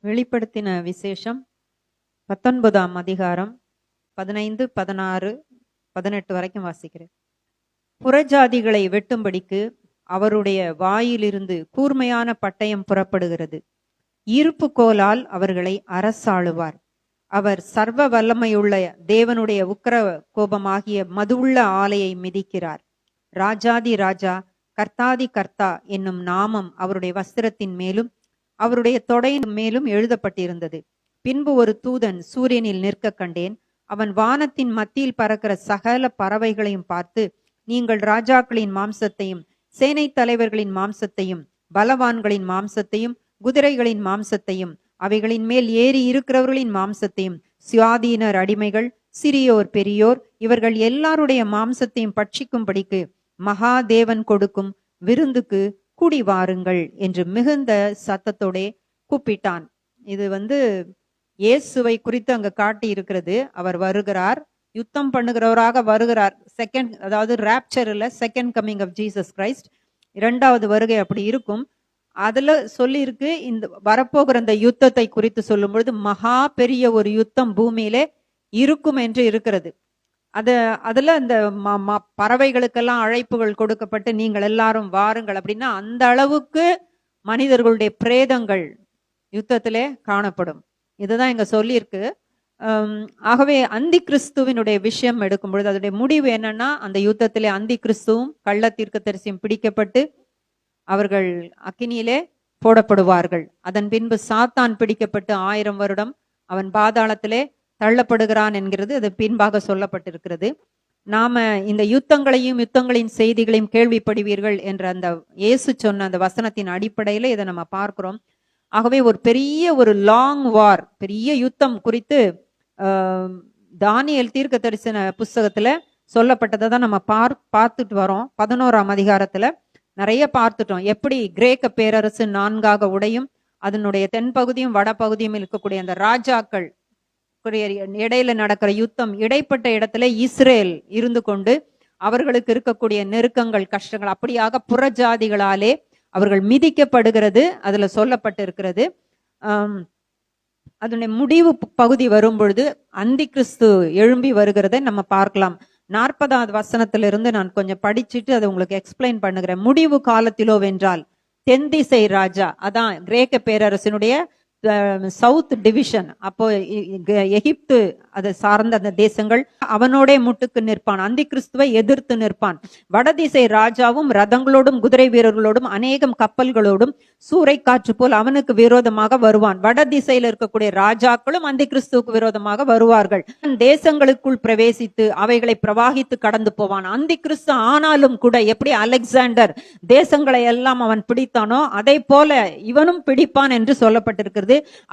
வெளிப்படுத்தின விசேஷம் 19ஆம் அதிகாரம் 15, 16, 18 வரைக்கும் வாசிக்கிறேன். புறஜாதிகளை வெட்டும்படிக்கு அவருடைய வாயிலிருந்து கூர்மையான பட்டயம் புறப்படுகிறது. இருப்பு கோலால் அவர்களை அரசாளுவார். அவர் சர்வ வல்லமையுள்ள தேவனுடைய உக்கிர கோபமாகிய மதுவுள்ள ஆலையை மிதிக்கிறார். ராஜாதி ராஜா கர்த்தாதி கர்த்தா என்னும் நாமம் அவருடைய வஸ்திரத்தின் மேலும் அவருடைய தொடையின் மேலும் எழுதப்பட்டிருந்தது. பின்பு ஒரு தூதன் சூரியனில் நிற்க கண்டேன். அவன் வானத்தின் மத்தியில் பறக்கிற சகல பறவைகளையும் பார்த்து, நீங்கள் ராஜாக்களின் மாம்சத்தையும் சேனை தலைவர்களின் மாம்சத்தையும் பலவான்களின் மாம்சத்தையும் குதிரைகளின் மாம்சத்தையும் அவைகளின் மேல் ஏறி இருக்கிறவர்களின் மாம்சத்தையும் சுயாதீனர் அடிமைகள் சிறியோர் பெரியோர் இவர்கள் எல்லாருடைய மாம்சத்தையும் பட்சிக்கும்படிக்கு மகாதேவன் கொடுக்கும் விருந்துக்கு கூடி வாருங்கள் என்று மிகுந்த சத்தத்தோடே கூப்பிட்டான். இது இயேசுவை குறித்து அங்க காட்டி இருக்கிறது. அவர் வருகிறார், யுத்தம் பண்ணுகிறவராக வருகிறார். செகண்ட், அதாவது ராப்சர் இல்ல, second coming of Jesus Christ, இரண்டாவது வருகை அப்படி இருக்கும். அதுல சொல்லி இருக்கு, இந்த வரப்போகிற இந்த யுத்தத்தை குறித்து சொல்லும் பொழுது மகா பெரிய ஒரு யுத்தம் பூமியிலே இருக்கும் என்று இருக்கிறது. அதுல இந்த பறவைகளுக்கெல்லாம் அழைப்புகள் கொடுக்கப்பட்டு நீங்கள் எல்லாரும் வாருங்கள் அப்படின்னா அந்த அளவுக்கு மனிதர்களுடைய பிரேதங்கள் யுத்தத்திலே காணப்படும். இதுதான் இங்க சொல்லியிருக்கு. ஆகவே அந்தி கிறிஸ்துவினுடைய விஷயம் எடுக்கும் பொழுது அதனுடைய முடிவு என்னன்னா, அந்த யுத்தத்திலே அந்தி கிறிஸ்துவும் கள்ள தீர்க்கதரிசியும் பிடிக்கப்பட்டு அவர்கள் அக்கினியிலே போடப்படுவார்கள். அதன் பின்பு சாத்தான் பிடிக்கப்பட்டு 1000 வருடம் அவன் பாதாளத்திலே தள்ளப்படுகிறான் என்கிறது அது பின்பாக சொல்லப்பட்டிருக்கிறது. நாம இந்த யுத்தங்களின் செய்திகளையும் கேள்விப்படுவீர்கள் என்ற அந்த இயேசு சொன்ன அந்த வசனத்தின் அடிப்படையில இதை நம்ம பார்க்கிறோம். ஆகவே ஒரு பெரிய ஒரு லாங் வார், பெரிய யுத்தம் குறித்து தானியேல் தீர்க்க தரிசன புஸ்தகத்துல சொல்லப்பட்டதை தான் நம்ம பார்த்துட்டு வரோம். 11ஆம் அதிகாரத்துல நிறைய பார்த்துட்டோம். எப்படி கிரேக்க பேரரசு 4ஆக உடையும், அதனுடைய தென்பகுதியும் வடபகுதியும் இருக்கக்கூடிய அந்த ராஜாக்கள் இடையில நடக்கிற யுத்தம், இடைப்பட்ட இடத்துல இஸ்ரேல் இருந்து கொண்டு அவர்களுக்கு இருக்கக்கூடிய நெருக்கங்கள் கஷ்டங்கள் அப்படியாக புறஜாதிகளாலே அவர்கள் மிதிக்கப்படுகிறது அதுல சொல்லப்பட்டு இருக்கிறது. அதனுடைய முடிவு பகுதி வரும் பொழுது அந்தி கிறிஸ்து எழும்பி வருகிறதை நம்ம பார்க்கலாம். 40வது வசனத்திலிருந்து நான் கொஞ்சம் படிச்சுட்டு அதை உங்களுக்கு எக்ஸ்பிளைன் பண்ணுகிறேன். முடிவு காலத்திலோ வென்றால் தென்திசை ராஜா, அதான் கிரேக்க பேரரசினுடைய சவுத் டிவிஷன், அப்போ எகிப்து அதை சார்ந்த அந்த தேசங்கள் அவனோட முட்டுக்கு நிற்பான், அந்தி கிறிஸ்துவை எதிர்த்து நிற்பான். வடதிசை ராஜாவும் ரதங்களோடும் குதிரை வீரர்களோடும் அநேகம் கப்பல்களோடும் சூறை காற்று போல் அவனுக்கு விரோதமாக வருவான். வடதிசையில இருக்கக்கூடிய ராஜாக்களும் அந்தி கிறிஸ்துவுக்கு விரோதமாக வருவார்கள். தேசங்களுக்குள் பிரவேசித்து அவைகளை பிரவாகித்து கடந்து போவான். அந்தி கிறிஸ்து ஆனாலும் கூட எப்படி அலெக்சாண்டர் தேசங்களை எல்லாம் அவன் பிடித்தானோ அதை போல இவனும் பிடிப்பான் என்று சொல்லப்பட்டிருக்கிறது.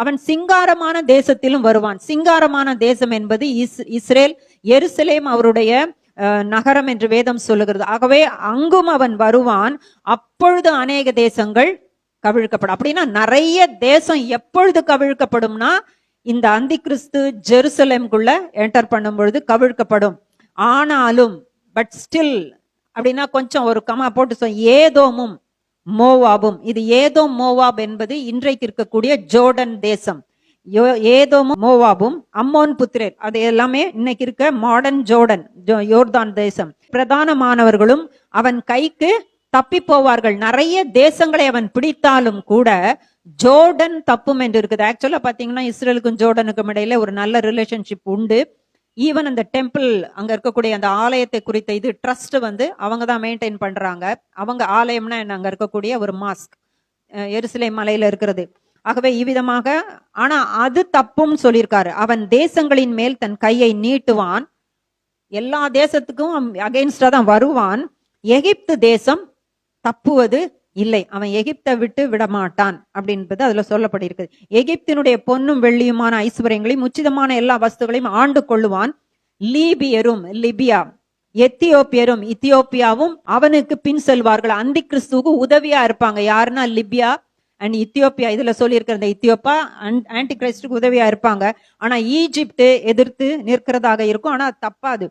அவன் சிங்காரமான தேசத்திலும் வருவான். சிங்காரமான தேசம் என்பது இஸ்ரேல், எருசலேம் அவருடைய நகரம் என்று வேதம் சொல்லுகிறது. ஆகவே அங்கும் அவன் வருவான். அப்பொழுது அநேக தேசங்கள் கவிழ்க்கப்படும். அப்படின்னா நிறைய தேசம் எப்பொழுது கவிழ்க்கப்படும்னா, இந்த அந்தி கிறிஸ்து ஜெருசலேம்குள்ள என்டர் பண்ணும் பொழுது கவிழ்க்கப்படும். ஆனாலும் பட் ஸ்டில் அப்படின்னா கொஞ்சம் ஒரு கமா போட்டு ஏதோமும் மோவாபும், இது ஏதோம் மோவாப் என்பது இன்றைக்கு இருக்கக்கூடிய ஜோர்டன் தேசம். ஏதோமும் மோவாபும் அம்மோன் புத்திரர், அது எல்லாமே இன்னைக்கு இருக்க மாடர்ன் ஜோர்டன், யோர்தான் தேசம். பிரதானமானவர்களும் அவன் கைக்கு தப்பி போவார்கள். நிறைய தேசங்களை அவன் பிடித்தாலும் கூட ஜோர்டன் தப்பும் என்று இருக்குது. ஆக்சுவலா பாத்தீங்கன்னா இஸ்ரேலுக்கும் ஜோர்டனுக்கும் இடையில ஒரு நல்ல ரிலேஷன்ஷிப் உண்டு. ஈவன் அந்த டெம்பிள், அங்க இருக்கக்கூடிய அந்த ஆலயத்தை குறித்த இது ட்ரஸ்ட் அவங்க தான் மெயின்டைன் பண்றாங்க. அவங்க ஆலயம்னா அங்க இருக்கக்கூடிய ஒரு மாஸ்க் எருசலேம் மலையில இருக்கிறது. ஆகவே இவ்விதமாக, ஆனா அது தப்பும் சொல்லியிருக்காரு. அவன் தேசங்களின் மேல் தன் கையை நீட்டுவான், எல்லா தேசத்துக்கும் அகைன்ஸ்டா தான் வருவான். எகிப்து தேசம் தப்புவது இல்லை, அவன் எகிப்தை விட்டு விடமாட்டான் அப்படின்றது அதுல சொல்லப்பட்டிருக்கு. எகிப்தினுடைய பொன்னும் வெள்ளியுமான ஐஸ்வர்யங்களையும் உச்சிதமான எல்லா வஸ்துகளையும் ஆண்டு கொள்ளுவான். லீபியரும் லிபியா, எத்தியோப்பியரும் இத்தியோப்பியாவும் அவனுக்கு பின் செல்வார்கள். அந்தி கிறிஸ்துவுக்கு உதவியா இருப்பாங்க. யாருன்னா லிபியா அண்ட் இத்தியோப்பியா. இதுல சொல்லி இருக்கிற இத்தியோப்பா ஆன்டி கிரைஸ்டுக்கு உதவியா இருப்பாங்க. ஆனா ஈஜிப்ட் எதிர்த்து நிற்கிறதாக இருக்கும். ஆனா தப்பாது.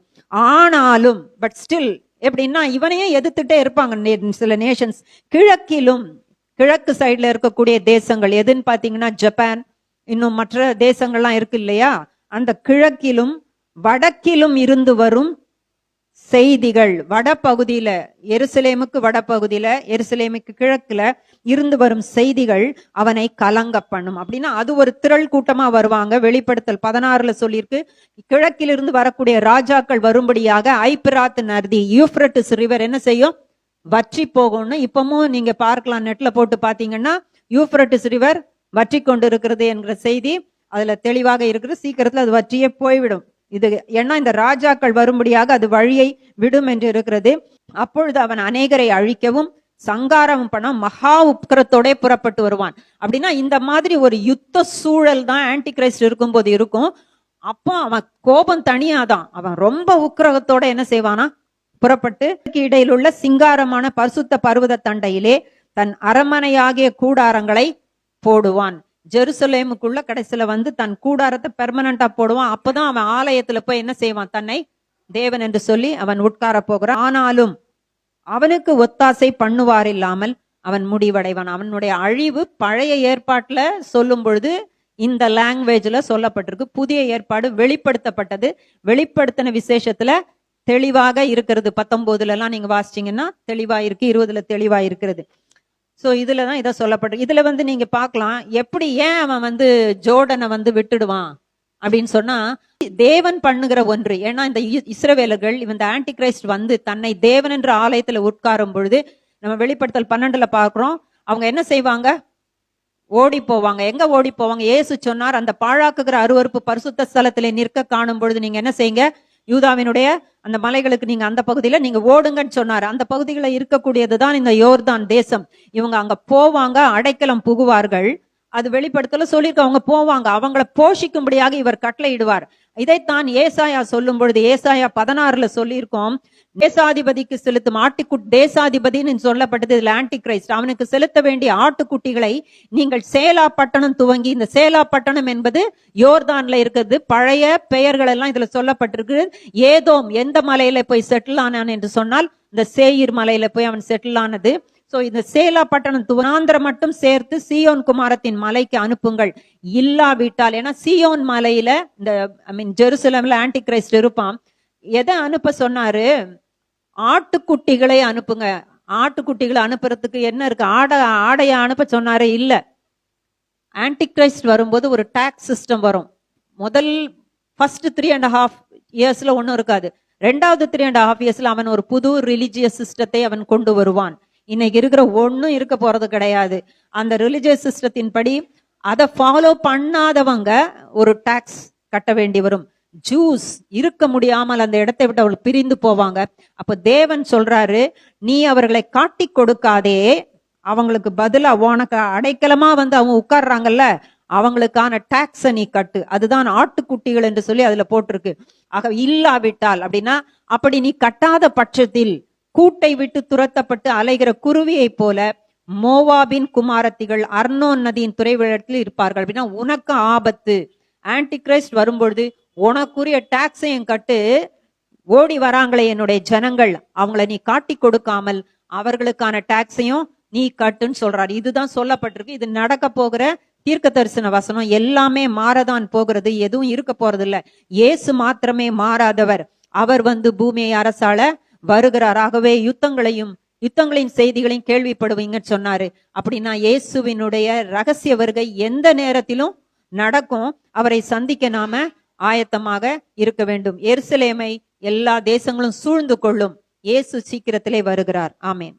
ஆனாலும் பட் ஸ்டில் எப்படின்னா இவனையே எதிர்த்துட்டே இருப்பாங்க சில நேஷன்ஸ். கிழக்கு சைட்ல இருக்கக்கூடிய தேசங்கள் எதுன்னு பாத்தீங்கன்னா ஜப்பான், இன்னும் மற்ற தேசங்கள்லாம் இருக்கு இல்லையா, அந்த கிழக்கிலும் வடக்கிலும் இருந்து வரும் செய்திகள், வடபகுதியில எருசலேமுக்கு வடபகுதியில, எருசலேமுக்கு கிழக்குல இருந்து வரும் செய்திகள் அவனை கலங்க பண்ணும். அப்படின்னா அது ஒரு திரள் கூட்டமா வருவாங்க. வெளிப்படுத்தல் 16ல சொல்லியிருக்கு, கிழக்கிலிருந்து வரக்கூடிய ராஜாக்கள் வரும்படியாக ஐபிராத் நதி, யூப்ரட்டிஸ் ரிவர் என்ன செய்யும், வற்றி போகும்னு இப்பவும் நீங்க பார்க்கலாம். நெட்ல போட்டு பாத்தீங்கன்னா யூப்ரட்டிஸ் ரிவர் வற்றி கொண்டு இருக்கிறது என்கிற செய்தி அதுல தெளிவாக இருக்கிறது. சீக்கிரத்துல அது வற்றியே போய்விடும். இது ஏன்னா இந்த ராஜாக்கள் வரும்படியாக அது வழியை விடும் என்று இருக்கிறது. அப்பொழுது அவன் அநேகரை அழிக்கவும் சங்காரம் பண்ண மகா உக்கிரத்தோட புறப்பட்டு வருவான். அப்படின்னா இந்த மாதிரி ஒரு யுத்த சூழல் தான் ஆன்டி கிரைஸ்ட் இருக்கும்போது இருக்கும். அப்போ அவன் கோபம் தனியாதான், அவன் ரொம்ப உக்கிரகத்தோட என்ன செய்வானா, புறப்பட்டு இடையில் உள்ள சிங்காரமான பரிசுத்த பர்வத தண்டையிலே தன் அரமனையாகிய கூடாரங்களை போடுவான். ஜெருசலேமுக்குள்ள கடைசியில வந்து தன் கூடாரத்தை பெர்மனண்டா போடுவான். அப்பதான் அவன் ஆலயத்துல போய் என்ன செய்வான், தன்னை தேவன் என்று சொல்லி அவன் உட்கார போகிறான். ஆனாலும் அவனுக்கு ஒத்தாசை பண்ணுவார் இல்லாமல் அவன் முடிவடைவான். அவனுடைய அழிவு பழைய ஏற்பாட்டுல சொல்லும் பொழுது இந்த லாங்குவேஜ்ல சொல்லப்பட்டிருக்கு. புதிய ஏற்பாடு வெளிப்படுத்தப்பட்டது. வெளிப்படுத்தின விசேஷத்துல தெளிவாக இருக்கிறது. 19ல எல்லாம் நீங்க வாசிச்சீங்கன்னா தெளிவா இருக்கு, 20ல தெளிவா இருக்கிறது. சோ இதுலதான் இதை சொல்லப்பட்டிருக்கு. இதுல வந்து நீங்க பார்க்கலாம் எப்படி ஏன் அவன் வந்து ஜோர்டனை வந்து விட்டுடுவான் அப்படின்னு சொன்னா, தேவன் பண்ணுகிற ஒன்று. ஏன்னா இந்த இஸ்ரவேலர்கள் இந்த ஆன்டி கிரைஸ்ட் வந்து தன்னை தேவன் என்ற ஆலயத்துல உட்காரும் பொழுது நம்ம வெளிப்படுத்தல் 12ல பார்க்கிறோம், அவங்க என்ன செய்வாங்க, ஓடி போவாங்க. எங்க ஓடி போவாங்க, இயேசு சொன்னார், அந்த பாழாக்குகிற அருவருப்பு பரிசுத்த ஸ்தலத்திலே நிற்க காணும் பொழுது நீங்க என்ன செய்யுங்க, யூதாவினுடைய அந்த மலைகளுக்கு நீங்க அந்த பகுதியில நீங்க ஓடுங்கன்னு சொன்னாரு. அந்த பகுதியில இருக்கக்கூடியதுதான் இந்த யோர்தான் தேசம். இவங்க அங்க போவாங்க, அடைக்கலம் புகுவார்கள். அது வெளிப்படுத்தல சொல்லியிருக்க, அவங்க போவாங்க, அவங்களை போஷிக்கும்படியாக இவர் கட்டளையிடுவார். இதைத்தான் ஏசாயா சொல்லும் பொழுது ஏசாயா 16ல சொல்லியிருக்கோம், தேசாதிபதிக்கு செலுத்தும் தேசாதிபதினு சொல்லப்பட்டது. இதுல ஆன்டி கிரைஸ்ட். அவனுக்கு செலுத்த வேண்டிய ஆட்டுக்குட்டிகளை நீங்கள் சேலா பட்டணம் துவங்கி, இந்த சேலா பட்டணம் என்பது யோர்தான்ல இருக்கிறது. பழைய பெயர்கள் எல்லாம் இதுல சொல்லப்பட்டிருக்கு. ஏதோம் எந்த மலையில போய் செட்டில் ஆனான் என்று சொன்னால் இந்த சேயீர் மலையில போய் அவன் செட்டில் ஆனது. சோ இந்த சேலா பட்டணம் துவனாந்திரம் மட்டும் சேர்த்து சீயோன் குமாரத்தின் மலைக்கு அனுப்புங்கள். இல்லாவிட்டால், ஏன்னா சீயோன் மலையில இந்த ஜெருசலேம்ல ஆன்டி கிரைஸ்ட் இருப்பான். எதை அனுப்ப சொன்னாரு, ஆட்டுக்குட்டிகளை அனுப்புங்க. ஆட்டுக்குட்டிகளை அனுப்புறதுக்கு என்ன இருக்கு, ஆடைய அனுப்ப சொன்னாரு இல்ல. ஆன்டி கிரைஸ்ட் வரும்போது ஒரு டாக்ஸ் சிஸ்டம் வரும். முதல் ஃபர்ஸ்ட் 3.5 இயர்ஸ்ல ஒன்னும் இருக்காது. 2வது 3.5 இயர்ஸ்ல அவன் ஒரு புது ரிலிஜியஸ் சிஸ்டத்தை அவன் கொண்டு வருவான். இன்னைக்கு இருக்கிற ஒன்னும் இருக்க போறது கிடையாது. அந்த ரிலிஜியஸ் சிஸ்டத்தின் படி அதை ஃபாலோ பண்ணாதவங்க ஒரு டாக்ஸ் கட்ட வேண்டி வரும். ஜூஸ் இருக்க முடியாமல் அந்த இடத்தை விட்டு அவள் பிரிந்து போவாங்க. அப்ப தேவன் சொல்றாரு, நீ அவர்களை காட்டி கொடுக்காதே, அவங்களுக்கு பதிலா உனக்கு அடைக்கலமா வந்து அவங்க உட்கார்றாங்கல்ல, அவங்களுக்கான டாக்ஸ நீ கட்டு. அதுதான் ஆட்டுக்குட்டிகள் என்று சொல்லி அதுல போட்டிருக்கு. ஆக இல்லாவிட்டால் அப்படின்னா, அப்படி நீ கட்டாத பட்சத்தில் கூட்டை விட்டு துரத்தப்பட்டு அலைகிற குருவியை போல மோவாபின் குமாரத்திகள் அர்னோன் நதியின் துறைவிடத்தில் இருப்பார்கள். அப்படின்னா உனக்கு ஆபத்து. ஆன்டி கிரைஸ்ட் வரும்பொழுது உனக்குரிய டாக்ஸையும் கட்டு, ஓடி வராங்களே என்னுடைய ஜனங்கள், அவங்கள நீ காட்டி கொடுக்காமல் அவர்களுக்கான டாக்ஸையும் நீ கட்டுன்னு சொல்றாரு. இதுதான் சொல்லப்பட்டிருக்கு. இது நடக்க போகிற தீர்க்க தரிசன வசனம். எல்லாமே மாறதான் போகிறது, எதுவும் இருக்க போறது இல்ல. இயேசு மாத்திரமே மாறாதவர். அவர் வந்து பூமியை அரசாள வருகிறார். ஆகவே யுத்தங்களின் செய்திகளையும் கேள்விப்படுவீங்கன்னு சொன்னாரு. அப்படின்னா இயேசுவினுடைய ரகசிய வருகை எந்த நேரத்திலும் நடக்கும். அவரை சந்திக்க நாம ஆயத்தமாக இருக்க வேண்டும். எருசலேமை எல்லா தேசங்களும் சூழ்ந்து கொள்ளும். இயேசு சீக்கிரத்திலே வருகிறார். ஆமேன்.